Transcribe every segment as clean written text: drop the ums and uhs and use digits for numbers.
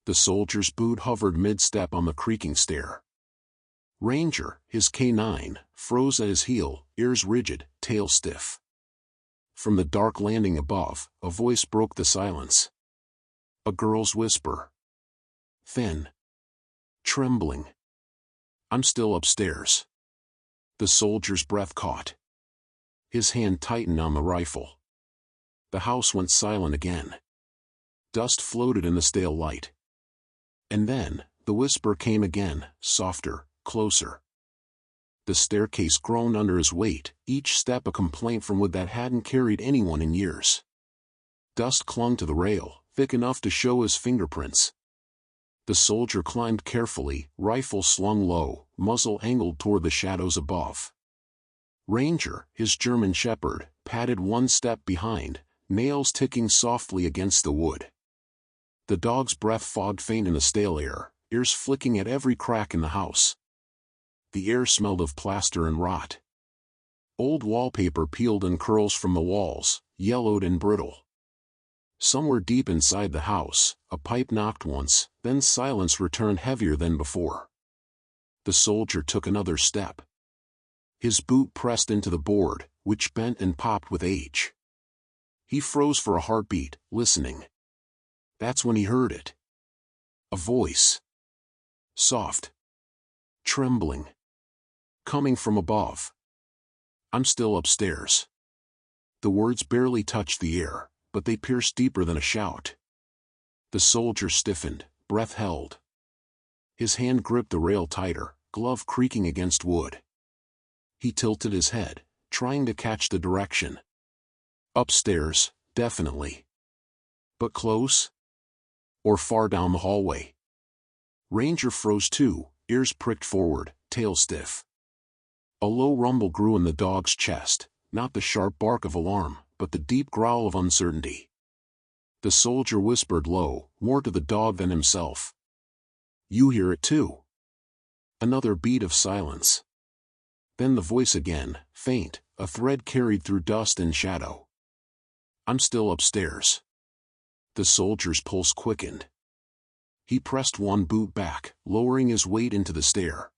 The soldier's boot hovered mid-step on the creaking stair. Ranger, his K9, froze at his heel, ears rigid, tail stiff. From the dark landing above, a voice broke the silence. A girl's whisper. Thin. Trembling. I'm still upstairs. The soldier's breath caught. His hand tightened on the rifle. The house went silent again. Dust floated in the stale light. And then, the whisper came again, softer, closer. The staircase groaned under his weight, each step a complaint from wood that hadn't carried anyone in years. Dust clung to the rail, thick enough to show his fingerprints. The soldier climbed carefully, rifle slung low, muzzle angled toward the shadows above. Ranger, his German shepherd, padded one step behind, nails ticking softly against the wood. The dog's breath fogged faint in the stale air, ears flicking at every crack in the house. The air smelled of plaster and rot. Old wallpaper peeled in curls from the walls, yellowed and brittle. Somewhere deep inside the house, a pipe knocked once, then silence returned heavier than before. The soldier took another step. His boot pressed into the board, which bent and popped with age. He froze for a heartbeat, listening. That's when he heard it. A voice. Soft. Trembling. Coming from above. I'm still upstairs. The words barely touched the air, but they pierced deeper than a shout. The soldier stiffened, breath held. His hand gripped the rail tighter, glove creaking against wood. He tilted his head, trying to catch the direction. Upstairs, definitely. But close? Or far down the hallway? Ranger froze too, ears pricked forward, tail stiff. A low rumble grew in the dog's chest, not the sharp bark of alarm, but the deep growl of uncertainty. The soldier whispered low, more to the dog than himself. You hear it too. Another beat of silence. Then the voice again, faint, a thread carried through dust and shadow. I'm still upstairs. The soldier's pulse quickened. He pressed one boot back, lowering his weight into the stair.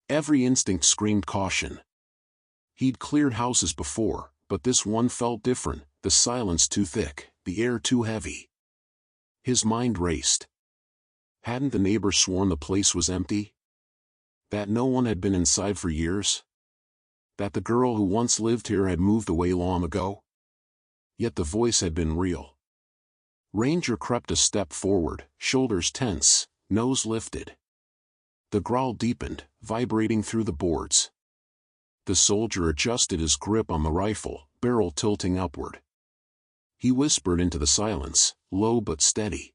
Every instinct screamed caution. He'd cleared houses before, but this one felt different, the silence too thick, the air too heavy. His mind raced. Hadn't the neighbors sworn the place was empty? That no one had been inside for years? That the girl who once lived here had moved away long ago? Yet the voice had been real. Ranger crept a step forward, shoulders tense, nose lifted. The growl deepened, vibrating through the boards. The soldier adjusted his grip on the rifle, barrel tilting upward. He whispered into the silence, low but steady.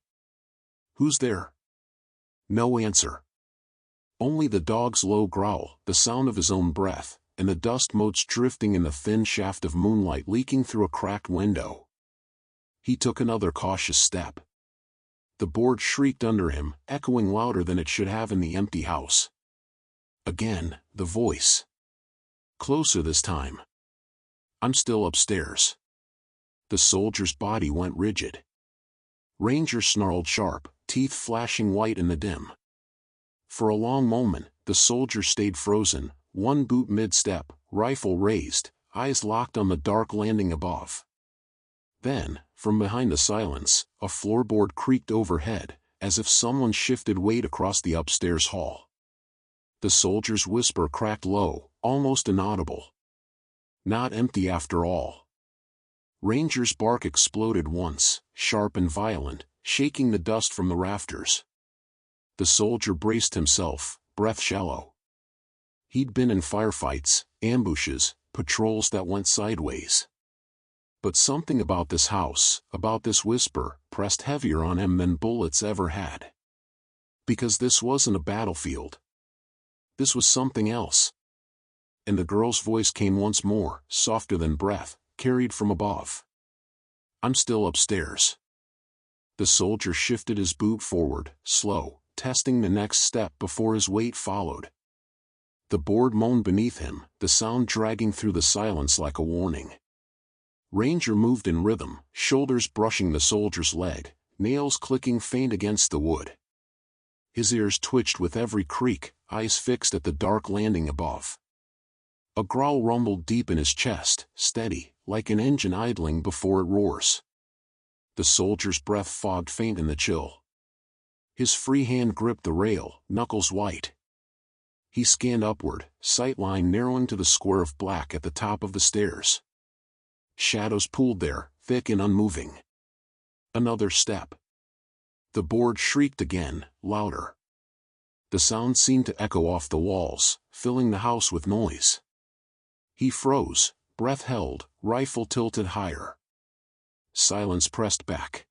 Who's there? No answer. Only the dog's low growl, the sound of his own breath, and the dust motes drifting in the thin shaft of moonlight leaking through a cracked window. He took another cautious step. The board shrieked under him, echoing louder than it should have in the empty house. Again, the voice. Closer this time. I'm still upstairs. The soldier's body went rigid. Ranger snarled sharp, teeth flashing white in the dim. For a long moment, the soldier stayed frozen, one boot mid-step, rifle raised, eyes locked on the dark landing above. Then, from behind the silence, a floorboard creaked overhead, as if someone shifted weight across the upstairs hall. The soldier's whisper cracked low, almost inaudible. Not empty after all. Ranger's bark exploded once, sharp and violent, shaking the dust from the rafters. The soldier braced himself, breath shallow. He'd been in firefights, ambushes, patrols that went sideways. But something about this house, about this whisper, pressed heavier on him than bullets ever had. Because this wasn't a battlefield. This was something else. And the girl's voice came once more, softer than breath, carried from above. I'm still upstairs. The soldier shifted his boot forward, slow, testing the next step before his weight followed. The board moaned beneath him, the sound dragging through the silence like a warning. Ranger moved in rhythm, shoulders brushing the soldier's leg, nails clicking faint against the wood. His ears twitched with every creak, eyes fixed at the dark landing above. A growl rumbled deep in his chest, steady, like an engine idling before it roars. The soldier's breath fogged faint in the chill. His free hand gripped the rail, knuckles white. He scanned upward, sight line narrowing to the square of black at the top of the stairs. Shadows pooled there, thick and unmoving. Another step. The board shrieked again, louder. The sound seemed to echo off the walls, filling the house with noise. He froze, breath held, rifle tilted higher. Silence pressed back.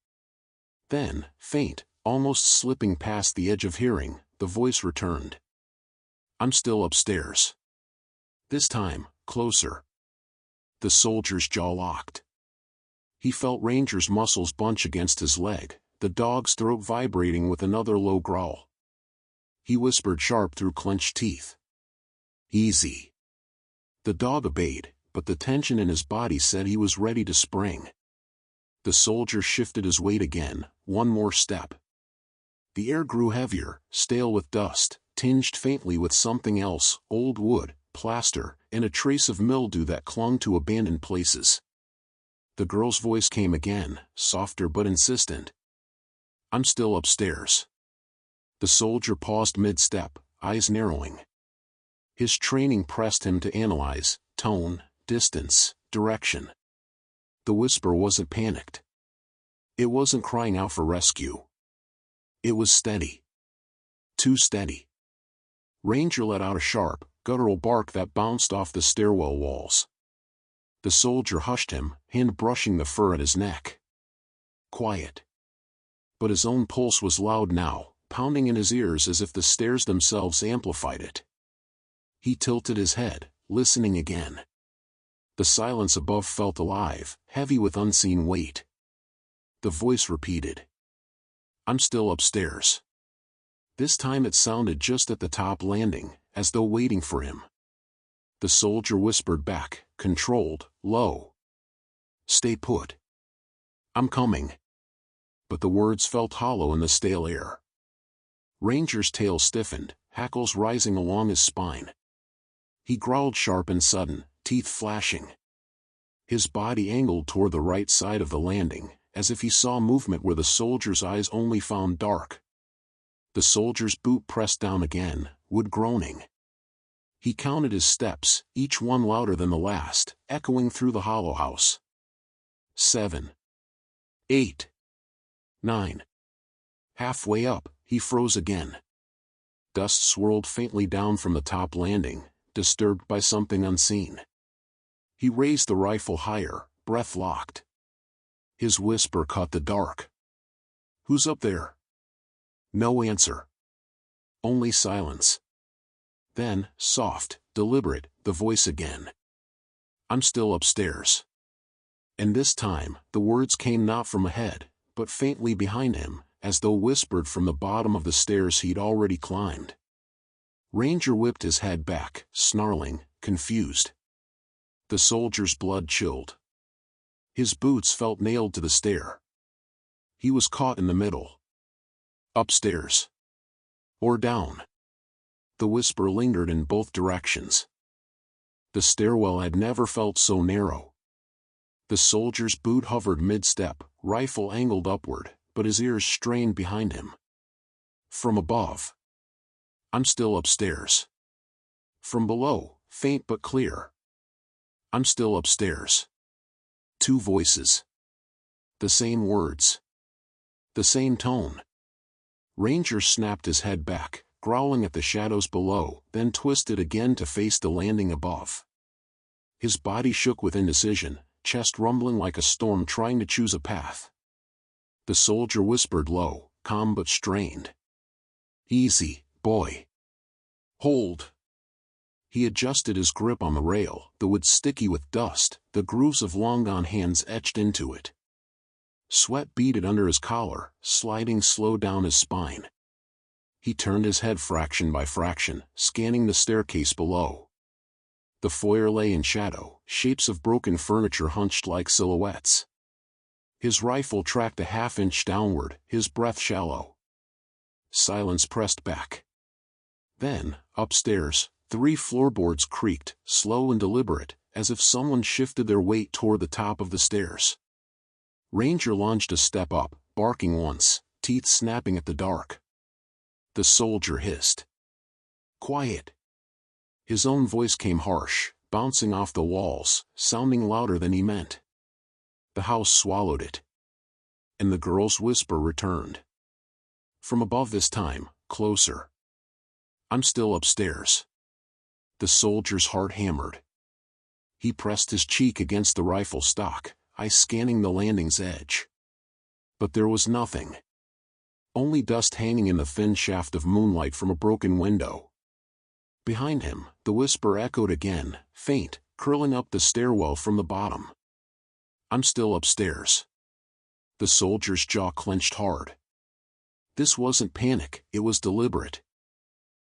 Then, faint, almost slipping past the edge of hearing, the voice returned. "I'm still upstairs." This time, closer. The soldier's jaw locked. He felt Ranger's muscles bunch against his leg, the dog's throat vibrating with another low growl. He whispered sharp through clenched teeth. "Easy." The dog obeyed, but the tension in his body said he was ready to spring. The soldier shifted his weight again, one more step. The air grew heavier, stale with dust, tinged faintly with something else, old wood, plaster, and a trace of mildew that clung to abandoned places. The girl's voice came again, softer but insistent. "I'm still upstairs." The soldier paused mid-step, eyes narrowing. His training pressed him to analyze tone, distance, direction. The whisper wasn't panicked. It wasn't crying out for rescue. It was steady. Too steady. Ranger let out a sharp, guttural bark that bounced off the stairwell walls. The soldier hushed him, hand brushing the fur at his neck. Quiet. But his own pulse was loud now, pounding in his ears as if the stairs themselves amplified it. He tilted his head, listening again. The silence above felt alive, heavy with unseen weight. The voice repeated. "I'm still upstairs." This time it sounded just at the top landing, as though waiting for him. The soldier whispered back, controlled, low. "Stay put. I'm coming." But the words felt hollow in the stale air. Ranger's tail stiffened, hackles rising along his spine. He growled sharp and sudden, teeth flashing. His body angled toward the right side of the landing, as if he saw movement where the soldier's eyes only found dark. The soldier's boot pressed down again, wood groaning. He counted his steps, each one louder than the last, echoing through the hollow house. 7. 8. 9. Halfway up, he froze again. Dust swirled faintly down from the top landing, disturbed by something unseen. He raised the rifle higher, breath locked. His whisper caught the dark. "Who's up there?" No answer. Only silence. Then, soft, deliberate, the voice again. "I'm still upstairs." And this time, the words came not from ahead, but faintly behind him, as though whispered from the bottom of the stairs he'd already climbed. Ranger whipped his head back, snarling, confused. The soldier's blood chilled. His boots felt nailed to the stair. He was caught in the middle. Upstairs. Or down. The whisper lingered in both directions. The stairwell had never felt so narrow. The soldier's boot hovered mid-step, rifle angled upward, but his ears strained behind him. From above. "I'm still upstairs." From below, faint but clear. "I'm still upstairs." Two voices. The same words. The same tone. Ranger snapped his head back, growling at the shadows below, then twisted again to face the landing above. His body shook with indecision, chest rumbling like a storm trying to choose a path. The soldier whispered low, calm but strained. "Easy, boy. Hold." He adjusted his grip on the rail, the wood sticky with dust, the grooves of long-gone hands etched into it. Sweat beaded under his collar, sliding slow down his spine. He turned his head fraction by fraction, scanning the staircase below. The foyer lay in shadow, shapes of broken furniture hunched like silhouettes. His rifle tracked a half-inch downward, his breath shallow. Silence pressed back. Then, upstairs, 3 floorboards creaked, slow and deliberate, as if someone shifted their weight toward the top of the stairs. Ranger lunged a step up, barking once, teeth snapping at the dark. The soldier hissed. "Quiet." His own voice came harsh, bouncing off the walls, sounding louder than he meant. The house swallowed it. And the girl's whisper returned. From above this time, closer. "I'm still upstairs." The soldier's heart hammered. He pressed his cheek against the rifle stock, eyes scanning the landing's edge. But there was nothing. Only dust hanging in the thin shaft of moonlight from a broken window. Behind him, the whisper echoed again, faint, curling up the stairwell from the bottom. "I'm still upstairs." The soldier's jaw clenched hard. This wasn't panic, it was deliberate.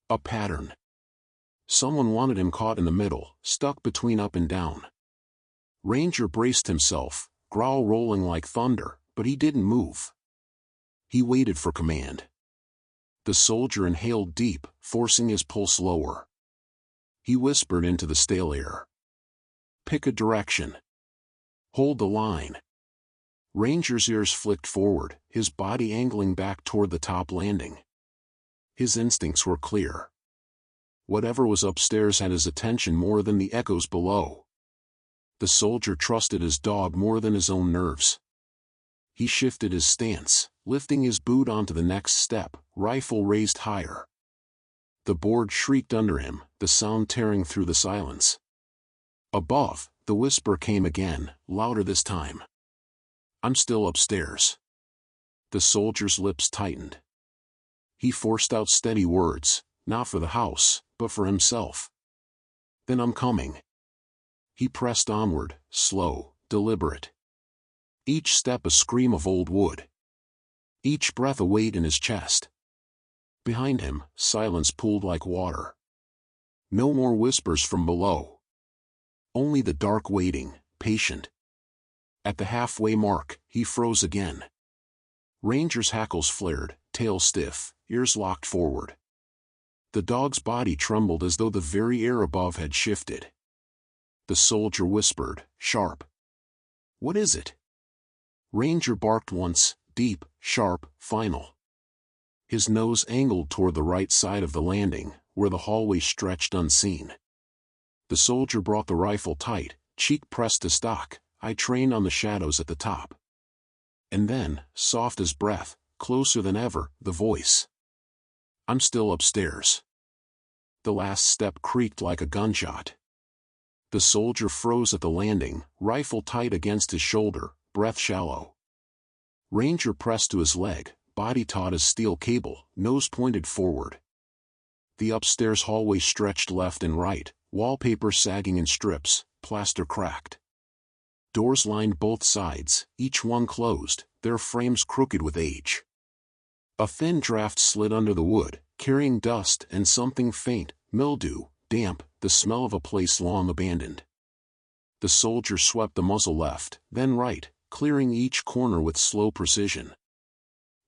A pattern. Someone wanted him caught in the middle, stuck between up and down. Ranger braced himself, growl rolling like thunder, but he didn't move. He waited for command. The soldier inhaled deep, forcing his pulse lower. He whispered into the stale air. "Pick a direction. Hold the line." Ranger's ears flicked forward, his body angling back toward the top landing. His instincts were clear. Whatever was upstairs had his attention more than the echoes below. The soldier trusted his dog more than his own nerves. He shifted his stance, lifting his boot onto the next step, rifle raised higher. The board shrieked under him, the sound tearing through the silence. Above, the whisper came again, louder this time. "I'm still upstairs." The soldier's lips tightened. He forced out steady words, not for the house, but for himself. "Then I'm coming." He pressed onward, slow, deliberate. Each step a scream of old wood. Each breath a weight in his chest. Behind him, silence pooled like water. No more whispers from below. Only the dark waiting, patient. At the halfway mark, he froze again. Ranger's hackles flared, tail stiff, ears locked forward. The dog's body trembled as though the very air above had shifted. The soldier whispered, sharp. "What is it?" Ranger barked once, deep, sharp, final. His nose angled toward the right side of the landing, where the hallway stretched unseen. The soldier brought the rifle tight, cheek pressed to stock, eye trained on the shadows at the top. And then, soft as breath, closer than ever, the voice. "I'm still upstairs." The last step creaked like a gunshot. The soldier froze at the landing, rifle tight against his shoulder, breath shallow. Ranger pressed to his leg, body taut as steel cable, nose pointed forward. The upstairs hallway stretched left and right, wallpaper sagging in strips, plaster cracked. Doors lined both sides, each one closed, their frames crooked with age. A thin draft slid under the wood, carrying dust and something faint, mildew, damp, the smell of a place long abandoned. The soldier swept the muzzle left, then right, clearing each corner with slow precision.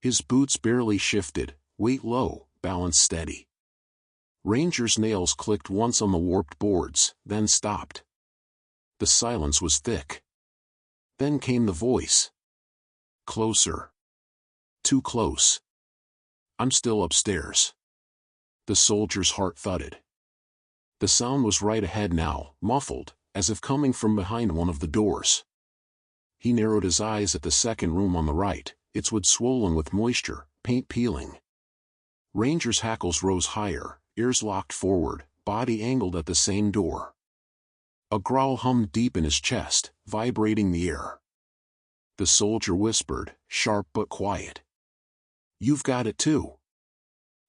His boots barely shifted, weight low, balance steady. Ranger's nails clicked once on the warped boards, then stopped. The silence was thick. Then came the voice. Closer. Too close. "I'm still upstairs." The soldier's heart thudded. The sound was right ahead now, muffled, as if coming from behind one of the doors. He narrowed his eyes at the second room on the right, its wood swollen with moisture, paint peeling. Ranger's hackles rose higher, ears locked forward, body angled at the same door. A growl hummed deep in his chest, vibrating the air. The soldier whispered, sharp but quiet. "You've got it too."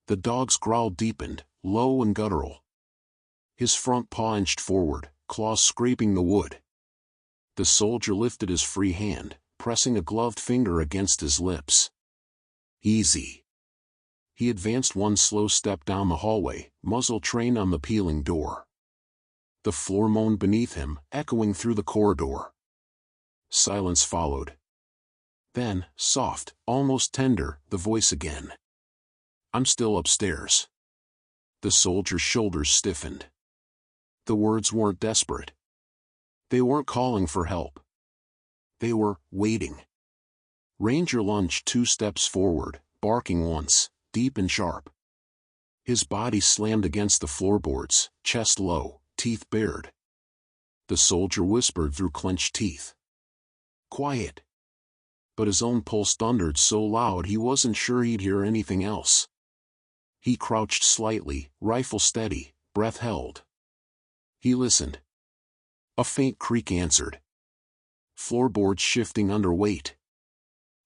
The dog's growl deepened, low and guttural. His front paw inched forward, claws scraping the wood. The soldier lifted his free hand, pressing a gloved finger against his lips. "Easy." He advanced one slow step down the hallway, muzzle trained on the peeling door. The floor moaned beneath him, echoing through the corridor. Silence followed. Then, soft, almost tender, the voice again. "I'm still upstairs." The soldier's shoulders stiffened. The words weren't desperate. They weren't calling for help. They were waiting. Ranger lunged 2 steps forward, barking once, deep and sharp. His body slammed against the floorboards, chest low, teeth bared. The soldier whispered through clenched teeth. "Quiet." But his own pulse thundered so loud he wasn't sure he'd hear anything else. He crouched slightly, rifle steady, breath held. He listened. A faint creak answered. Floorboards shifting under weight.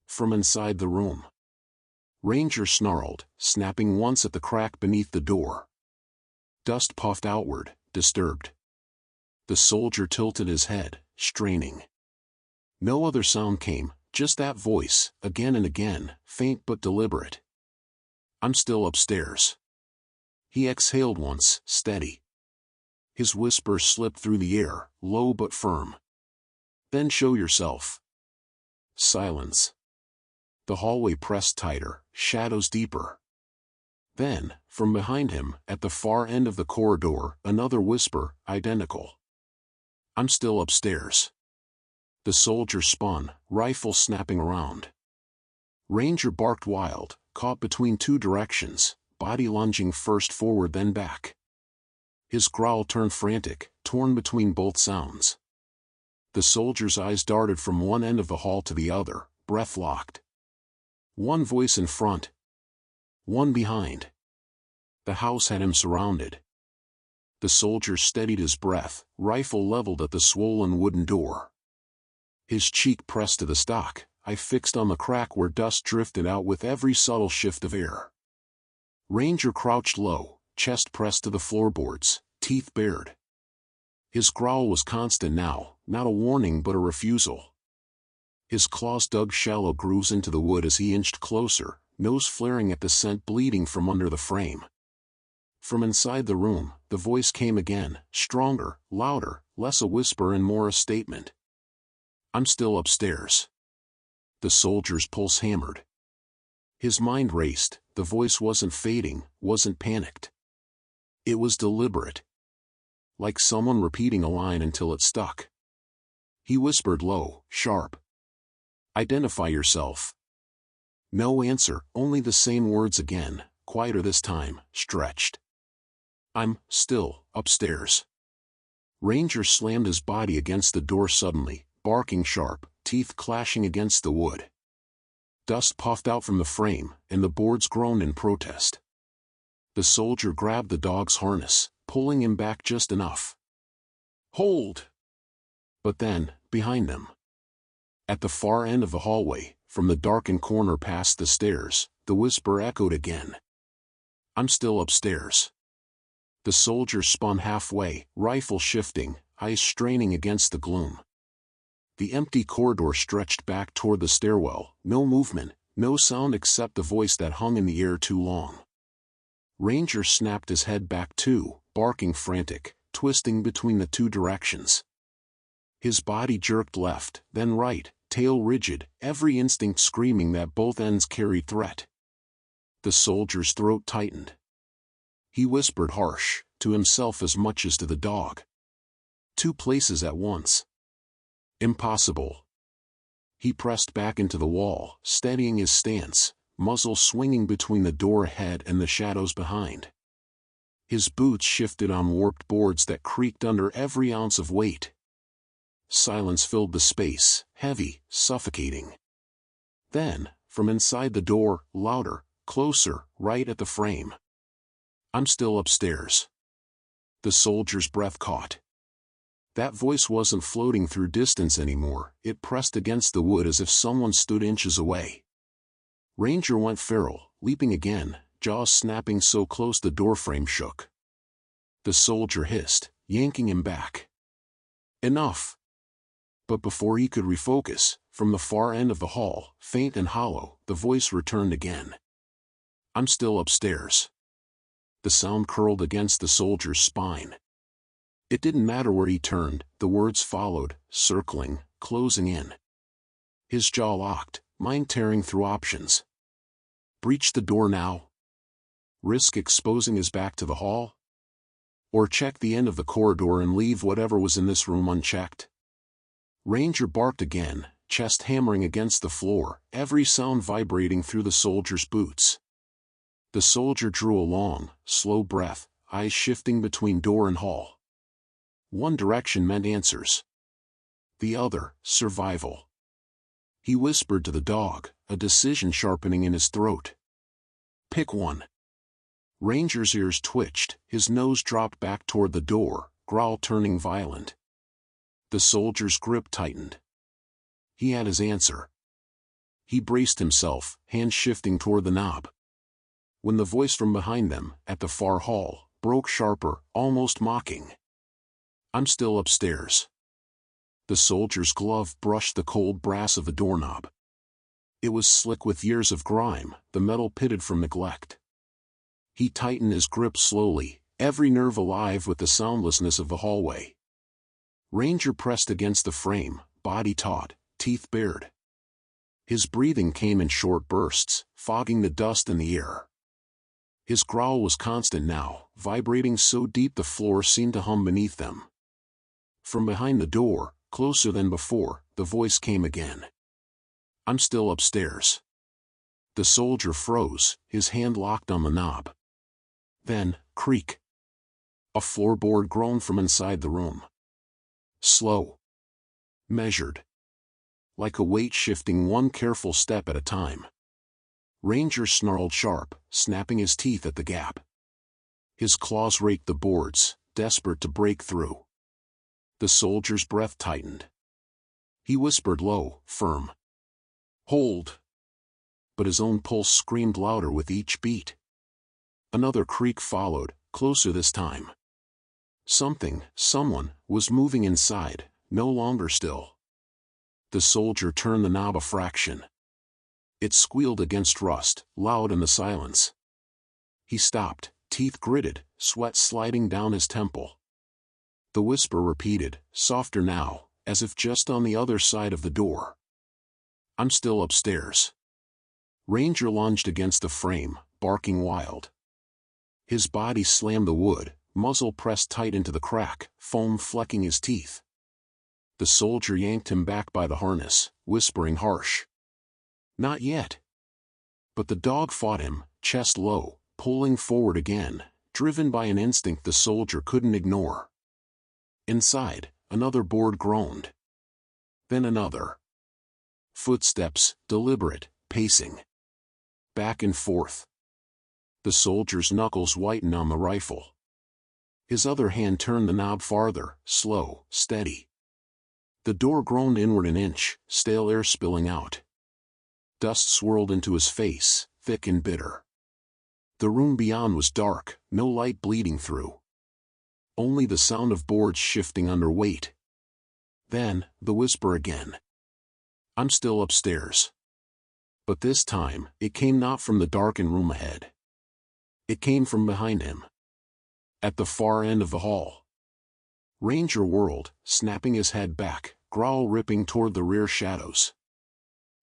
From inside the room. Ranger snarled, snapping once at the crack beneath the door. Dust puffed outward, disturbed. The soldier tilted his head, straining. No other sound came, just that voice, again and again, faint but deliberate. "I'm still upstairs." He exhaled once, steady. His whisper slipped through the air, low but firm. "Then show yourself." Silence. The hallway pressed tighter, shadows deeper. Then, from behind him, at the far end of the corridor, another whisper, identical. "I'm still upstairs." The soldier spun, rifle snapping around. Ranger barked wild, caught between 2 directions, body lunging first forward then back. His growl turned frantic, torn between both sounds. The soldier's eyes darted from one end of the hall to the other, breath locked. One voice in front. One behind. The house had him surrounded. The soldier steadied his breath, rifle leveled at the swollen wooden door. His cheek pressed to the stock, eye fixed on the crack where dust drifted out with every subtle shift of air. Ranger crouched low, chest pressed to the floorboards, teeth bared. His growl was constant now, not a warning but a refusal. His claws dug shallow grooves into the wood as he inched closer, nose flaring at the scent bleeding from under the frame. From inside the room, the voice came again, stronger, louder, less a whisper and more a statement. "I'm still upstairs." The soldier's pulse hammered. His mind raced, the voice wasn't fading, wasn't panicked. It was deliberate. Like someone repeating a line until it stuck. He whispered low, sharp. "Identify yourself." No answer, only the same words again, quieter this time, stretched. "I'm still upstairs." Ranger slammed his body against the door suddenly, barking sharp, teeth clashing against the wood. Dust puffed out from the frame, and the boards groaned in protest. The soldier grabbed the dog's harness, pulling him back just enough. "Hold!" But then, behind them. At the far end of the hallway, from the darkened corner past the stairs, the whisper echoed again. "I'm still upstairs." The soldier spun halfway, rifle shifting, eyes straining against the gloom. The empty corridor stretched back toward the stairwell, no movement, no sound except the voice that hung in the air too long. Ranger snapped his head back too, barking frantic, twisting between the 2 directions. His body jerked left, then right, tail rigid, every instinct screaming that both ends carried threat. The soldier's throat tightened. He whispered harsh, to himself as much as to the dog. 2 places at once. Impossible. He pressed back into the wall, steadying his stance, muzzle swinging between the door ahead and the shadows behind. His boots shifted on warped boards that creaked under every ounce of weight. Silence filled the space, heavy, suffocating. Then, from inside the door, louder, closer, right at the frame. "I'm still upstairs." The soldier's breath caught. That voice wasn't floating through distance anymore, it pressed against the wood as if someone stood inches away. Ranger went feral, leaping again, jaws snapping so close the doorframe shook. The soldier hissed, yanking him back. "Enough!" But before he could refocus, from the far end of the hall, faint and hollow, the voice returned again. "I'm still upstairs." The sound curled against the soldier's spine. It didn't matter where he turned, the words followed, circling, closing in. His jaw locked, mind tearing through options. Breach the door now? Risk exposing his back to the hall? Or check the end of the corridor and leave whatever was in this room unchecked? Ranger barked again, chest hammering against the floor, every sound vibrating through the soldier's boots. The soldier drew a long, slow breath, eyes shifting between door and hall. One direction meant answers. The other, survival. He whispered to the dog, a decision sharpening in his throat. Pick one. Ranger's ears twitched, his nose dropped back toward the door, growl turning violent. The soldier's grip tightened. He had his answer. He braced himself, hand shifting toward the knob. When the voice from behind them, at the far hall, broke sharper, almost mocking. I'm still upstairs. The soldier's glove brushed the cold brass of the doorknob. It was slick with years of grime, the metal pitted from neglect. He tightened his grip slowly, every nerve alive with the soundlessness of the hallway. Ranger pressed against the frame, body taut, teeth bared. His breathing came in short bursts, fogging the dust in the air. His growl was constant now, vibrating so deep the floor seemed to hum beneath them. From behind the door, closer than before, the voice came again. I'm still upstairs. The soldier froze, his hand locked on the knob. Then, creak. A floorboard groaned from inside the room. Slow. Measured. Like a weight shifting one careful step at a time. Ranger snarled sharp, snapping his teeth at the gap. His claws raked the boards, desperate to break through. The soldier's breath tightened. He whispered low, firm. Hold. But his own pulse screamed louder with each beat. Another creak followed, closer this time. Someone, was moving inside, no longer still. The soldier turned the knob a fraction. It squealed against rust, loud in the silence. He stopped, teeth gritted, sweat sliding down his temple. The whisper repeated, softer now, as if just on the other side of the door. I'm still upstairs. Ranger lunged against the frame, barking wild. His body slammed the wood, muzzle pressed tight into the crack, foam flecking his teeth. The soldier yanked him back by the harness, whispering harsh. Not yet. But the dog fought him, chest low, pulling forward again, driven by an instinct the soldier couldn't ignore. Inside, another board groaned. Then another. Footsteps, deliberate, pacing. Back and forth. The soldier's knuckles whitened on the rifle. His other hand turned the knob farther, slow, steady. The door groaned inward an inch, stale air spilling out. Dust swirled into his face, thick and bitter. The room beyond was dark, no light bleeding through. Only the sound of boards shifting under weight. Then, the whisper again. I'm still upstairs. But this time, it came not from the darkened room ahead. It came from behind him. At the far end of the hall. Ranger whirled, snapping his head back, growl ripping toward the rear shadows.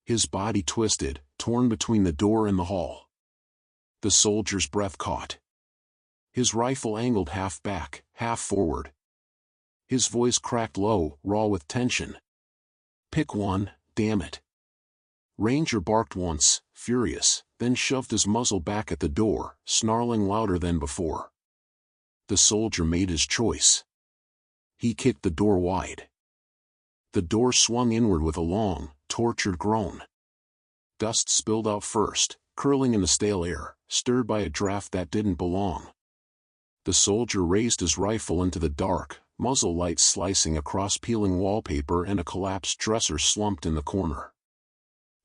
His body twisted, torn between the door and the hall. The soldier's breath caught. His rifle angled half back, half forward. His voice cracked low, raw with tension. Pick one, damn it. Ranger barked once, furious, then shoved his muzzle back at the door, snarling louder than before. The soldier made his choice. He kicked the door wide. The door swung inward with a long, tortured groan. Dust spilled out first, curling in the stale air, stirred by a draft that didn't belong. The soldier raised his rifle into the dark, muzzle light slicing across peeling wallpaper and a collapsed dresser slumped in the corner.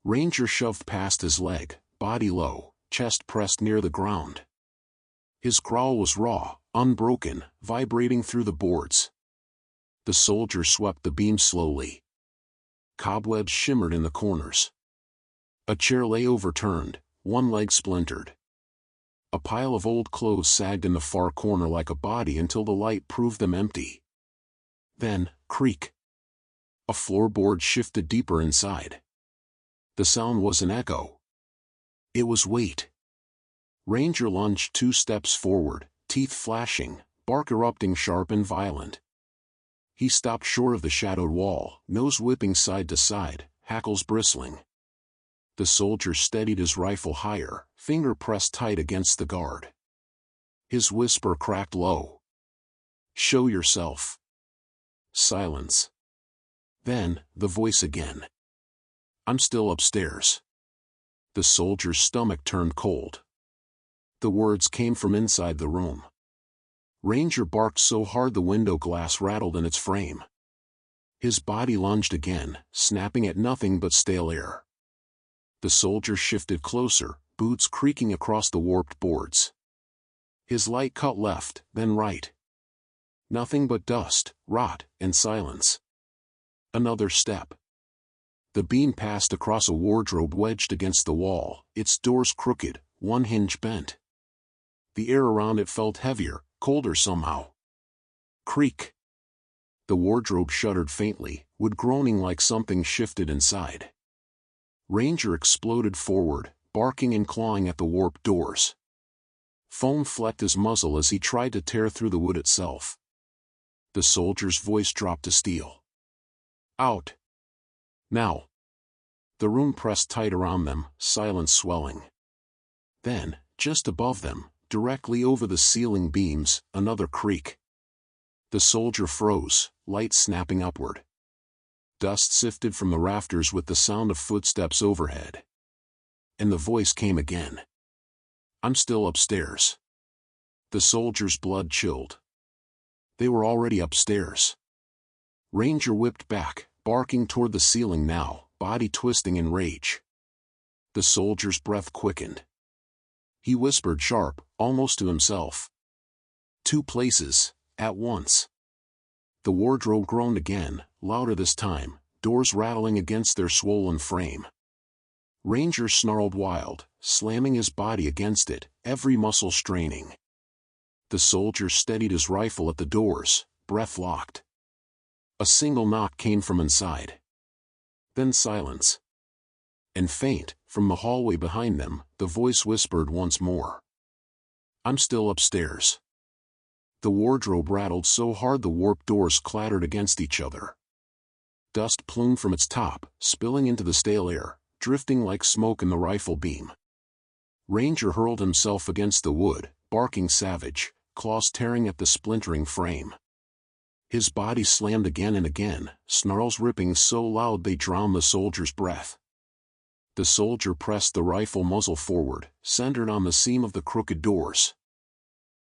Ranger shoved past his leg, body low, chest pressed near the ground. His growl was raw, unbroken, vibrating through the boards. The soldier swept the beam slowly. Cobwebs shimmered in the corners. A chair lay overturned, one leg splintered. A pile of old clothes sagged in the far corner like a body until the light proved them empty. Then, creak. A floorboard shifted deeper inside. The sound was an echo. It was weight. Ranger lunged 2 steps forward, teeth flashing, bark erupting sharp and violent. He stopped short of the shadowed wall, nose whipping side to side, hackles bristling. The soldier steadied his rifle higher, finger pressed tight against the guard. His whisper cracked low. "Show yourself." Silence. Then, the voice again. "I'm still upstairs." The soldier's stomach turned cold. The words came from inside the room. Ranger barked so hard the window glass rattled in its frame. His body lunged again, snapping at nothing but stale air. The soldier shifted closer, boots creaking across the warped boards. His light cut left, then right. Nothing but dust, rot, and silence. Another step. The beam passed across a wardrobe wedged against the wall, its doors crooked, one hinge bent. The air around it felt heavier, colder somehow. Creak. The wardrobe shuddered faintly, wood groaning like something shifted inside. Ranger exploded forward, barking and clawing at the warped doors. Foam flecked his muzzle as he tried to tear through the wood itself. The soldier's voice dropped to steel. "Out. Now." The room pressed tight around them, silence swelling. Then, just above them, directly over the ceiling beams, another creak. The soldier froze, light snapping upward. Dust sifted from the rafters with the sound of footsteps overhead. And the voice came again. "I'm still upstairs." The soldier's blood chilled. They were already upstairs. Ranger whipped back, barking toward the ceiling now, body twisting in rage. The soldier's breath quickened. He whispered sharp, almost to himself. 2 places, at once." The wardrobe groaned again, louder this time, doors rattling against their swollen frame. Ranger snarled wild, slamming his body against it, every muscle straining. The soldier steadied his rifle at the doors, breath locked. A single knock came from inside. Then silence. And faint, from the hallway behind them, the voice whispered once more. "I'm still upstairs." The wardrobe rattled so hard the warped doors clattered against each other. Dust plumed from its top, spilling into the stale air, drifting like smoke in the rifle beam. Ranger hurled himself against the wood, barking savage, claws tearing at the splintering frame. His body slammed again and again, snarls ripping so loud they drowned the soldier's breath. The soldier pressed the rifle muzzle forward, centered on the seam of the crooked doors.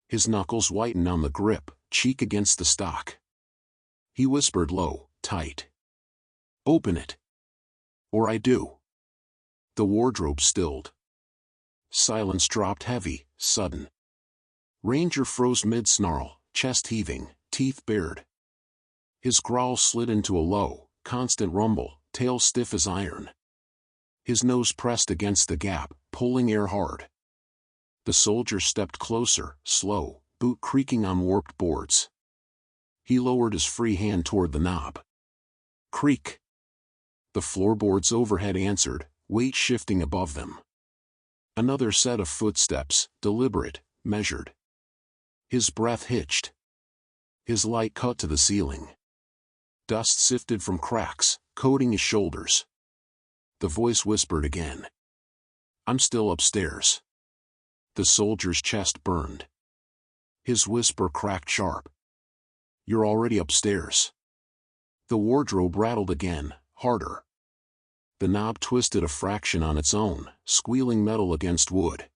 His knuckles whitened on the grip, cheek against the stock. He whispered low, tight. "Open it. Or I do." The wardrobe stilled. Silence dropped heavy, sudden. Ranger froze mid-snarl, chest heaving, teeth bared. His growl slid into a low, constant rumble, tail stiff as iron. His nose pressed against the gap, pulling air hard. The soldier stepped closer, slow, boot creaking on warped boards. He lowered his free hand toward the knob. Creak. The floorboards overhead answered, weight shifting above them. Another set of footsteps, deliberate, measured. His breath hitched. His light cut to the ceiling. Dust sifted from cracks, coating his shoulders. The voice whispered again. "I'm still upstairs." The soldier's chest burned. His whisper cracked sharp. "You're already upstairs." The wardrobe rattled again, harder. The knob twisted a fraction on its own, squealing metal against wood.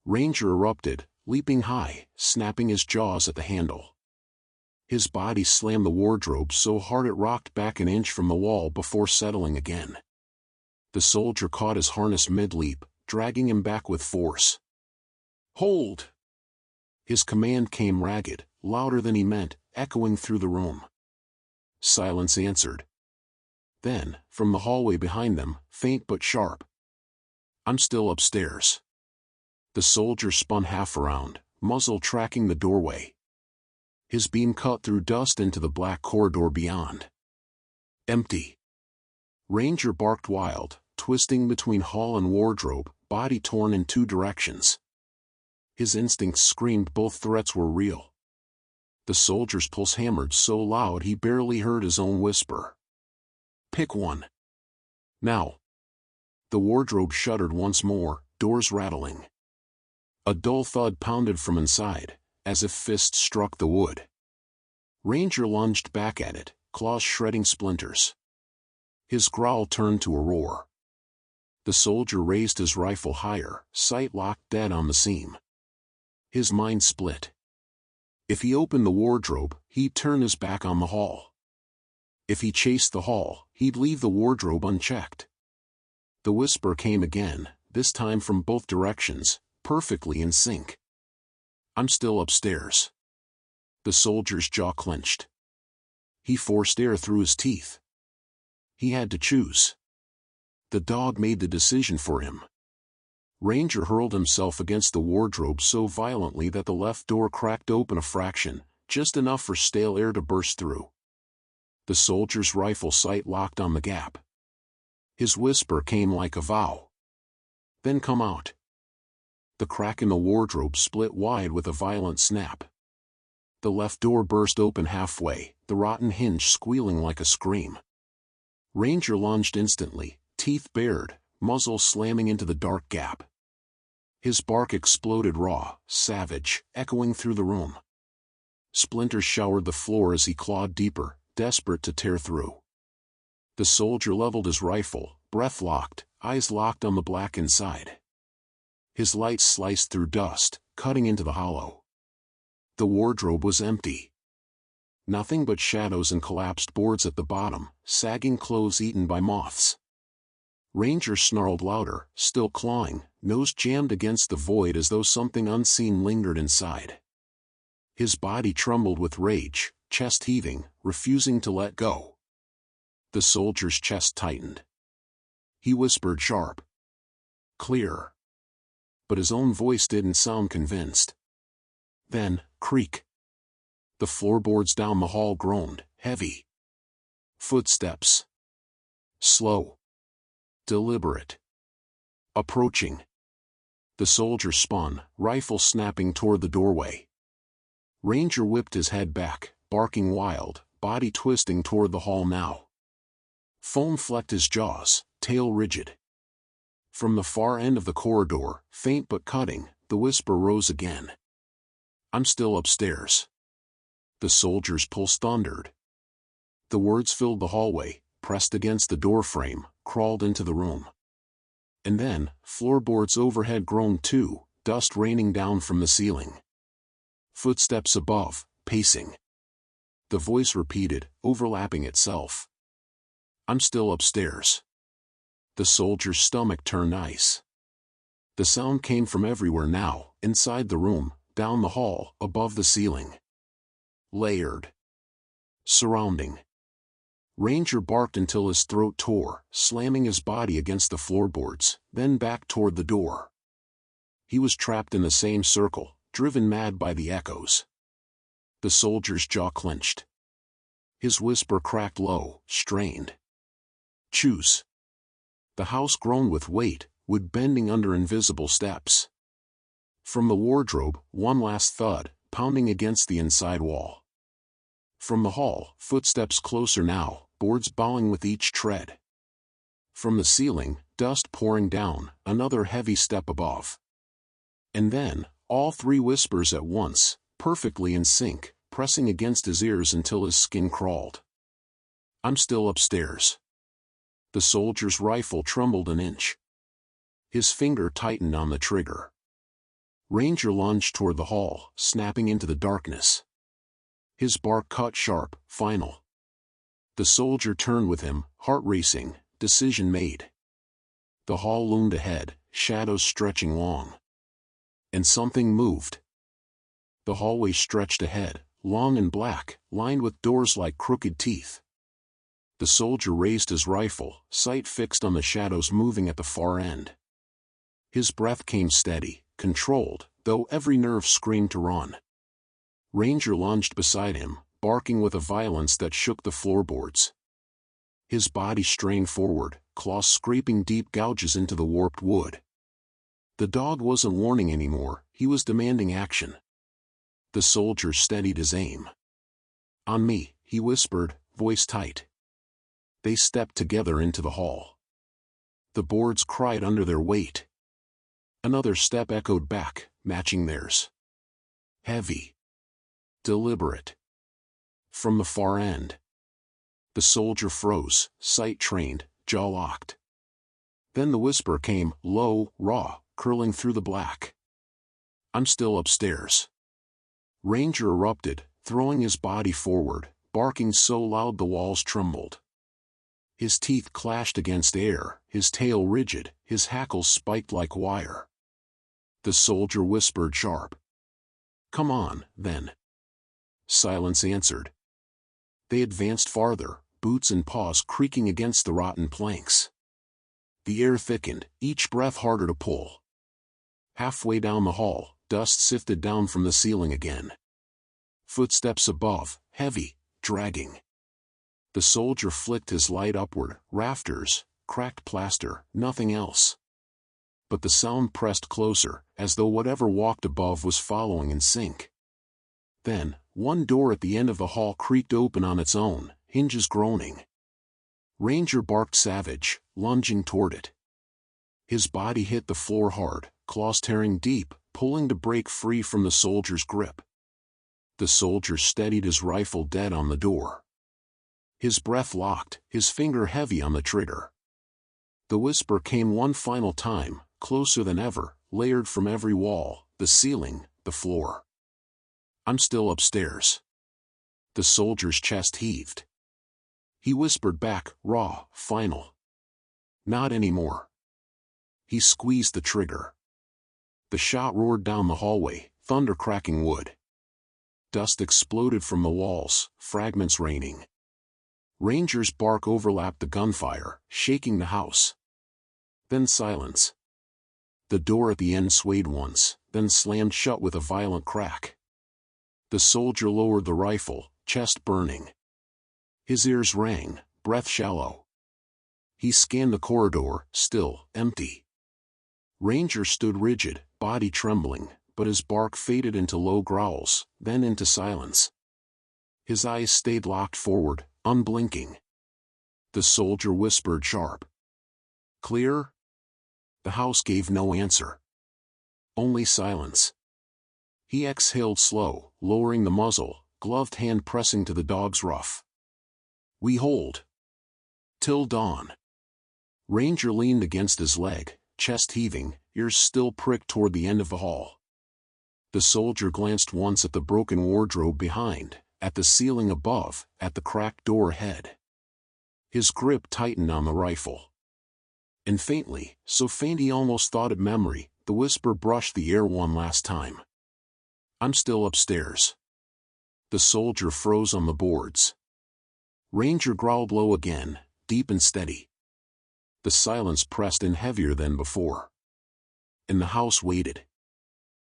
Ranger erupted, leaping high, snapping his jaws at the handle. His body slammed the wardrobe so hard it rocked back an inch from the wall before settling again. The soldier caught his harness mid-leap, dragging him back with force. "Hold!" His command came ragged, louder than he meant, echoing through the room. Silence answered. Then, from the hallway behind them, faint but sharp. "I'm still upstairs." The soldier spun half around, muzzle tracking the doorway. His beam cut through dust into the black corridor beyond. Empty. Ranger barked wild, twisting between hall and wardrobe, body torn in two directions. His instincts screamed both threats were real. The soldier's pulse hammered so loud he barely heard his own whisper. "Pick one. Now." The wardrobe shuddered once more, doors rattling. A dull thud pounded from inside, as if fists struck the wood. Ranger lunged back at it, claws shredding splinters. His growl turned to a roar. The soldier raised his rifle higher, sight locked dead on the seam. His mind split. If he opened the wardrobe, he'd turn his back on the hall. If he chased the hall, he'd leave the wardrobe unchecked. The whisper came again, this time from both directions, perfectly in sync. "I'm still upstairs." The soldier's jaw clenched. He forced air through his teeth. He had to choose. The dog made the decision for him. Ranger hurled himself against the wardrobe so violently that the left door cracked open a fraction, just enough for stale air to burst through. The soldier's rifle sight locked on the gap. His whisper came like a vow. "Then come out." The crack in the wardrobe split wide with a violent snap. The left door burst open halfway, the rotten hinge squealing like a scream. Ranger lunged instantly, teeth bared, muzzle slamming into the dark gap. His bark exploded raw, savage, echoing through the room. Splinters showered the floor as he clawed deeper, desperate to tear through. The soldier leveled his rifle, breath locked, eyes locked on the black inside. His light sliced through dust, cutting into the hollow. The wardrobe was empty. Nothing but shadows and collapsed boards at the bottom, sagging clothes eaten by moths. Ranger snarled louder, still clawing, nose jammed against the void as though something unseen lingered inside. His body trembled with rage, chest heaving, refusing to let go. The soldier's chest tightened. He whispered sharp. "Clear." But his own voice didn't sound convinced. Then, creak. The floorboards down the hall groaned, heavy. Footsteps. Slow. Deliberate. Approaching. The soldier spun, rifle snapping toward the doorway. Ranger whipped his head back, barking wild, body twisting toward the hall now. Foam flecked his jaws, tail rigid. From the far end of the corridor, faint but cutting, the whisper rose again. "I'm still upstairs." The soldier's pulse thundered. The words filled the hallway, pressed against the doorframe, crawled into the room. And then, floorboards overhead groaned too, dust raining down from the ceiling. Footsteps above, pacing. The voice repeated, overlapping itself. "I'm still upstairs." The soldier's stomach turned ice. The sound came from everywhere now, inside the room, down the hall, above the ceiling. Layered. Surrounding. Ranger barked until his throat tore, slamming his body against the floorboards, then back toward the door. He was trapped in the same circle, driven mad by the echoes. The soldier's jaw clenched. His whisper cracked low, strained. "Choose." The house groaned with weight, wood bending under invisible steps. From the wardrobe, one last thud, pounding against the inside wall. From the hall, footsteps closer now, boards bowing with each tread. From the ceiling, dust pouring down, another heavy step above. And then, all three whispers at once, perfectly in sync, pressing against his ears until his skin crawled. "I'm still upstairs." The soldier's rifle trembled an inch. His finger tightened on the trigger. Ranger lunged toward the hall, snapping into the darkness. His bark cut sharp, final. The soldier turned with him, heart racing, decision made. The hall loomed ahead, shadows stretching long. And something moved. The hallway stretched ahead, long and black, lined with doors like crooked teeth. The soldier raised his rifle, sight fixed on the shadows moving at the far end. His breath came steady, controlled, though every nerve screamed to run. Ranger lunged beside him, barking with a violence that shook the floorboards. His body strained forward, claws scraping deep gouges into the warped wood. The dog wasn't warning anymore, he was demanding action. The soldier steadied his aim. "On me," he whispered, voice tight. They stepped together into the hall. The boards cried under their weight. Another step echoed back, matching theirs. Heavy. Deliberate. From the far end. The soldier froze, sight trained, jaw locked. Then the whisper came, low, raw, curling through the black. "I'm still upstairs." Ranger erupted, throwing his body forward, barking so loud the walls trembled. His teeth clashed against air, his tail rigid, his hackles spiked like wire. The soldier whispered sharp. "Come on, then." Silence answered. They advanced farther, boots and paws creaking against the rotten planks. The air thickened, each breath harder to pull. Halfway down the hall, dust sifted down from the ceiling again. Footsteps above, heavy, dragging. The soldier flicked his light upward, rafters, cracked plaster, nothing else. But the sound pressed closer, as though whatever walked above was following in sync. Then, one door at the end of the hall creaked open on its own, hinges groaning. Ranger barked savage, lunging toward it. His body hit the floor hard, claws tearing deep, pulling to break free from the soldier's grip. The soldier steadied his rifle dead on the door. His breath locked, his finger heavy on the trigger. The whisper came one final time, closer than ever, layered from every wall, the ceiling, the floor. "I'm still upstairs." The soldier's chest heaved. He whispered back, raw, final. "Not anymore." He squeezed the trigger. The shot roared down the hallway, thunder cracking wood. Dust exploded from the walls, fragments raining. Ranger's bark overlapped the gunfire, shaking the house. Then silence. The door at the end swayed once, then slammed shut with a violent crack. The soldier lowered the rifle, chest burning. His ears rang, breath shallow. He scanned the corridor, still, empty. Ranger stood rigid, body trembling, but his bark faded into low growls, then into silence. His eyes stayed locked forward, unblinking. The soldier whispered sharp. "Clear?" The house gave no answer. Only silence. He exhaled slow, lowering the muzzle, gloved hand pressing to the dog's ruff. "We hold. Till dawn." Ranger leaned against his leg, chest heaving, ears still pricked toward the end of the hall. The soldier glanced once at the broken wardrobe behind, at the ceiling above, at the cracked door ahead. His grip tightened on the rifle. And faintly, so faint he almost thought it memory, the whisper brushed the air one last time. "I'm still upstairs." The soldier froze on the boards. Ranger growled low again, deep and steady. The silence pressed in heavier than before. And the house waited.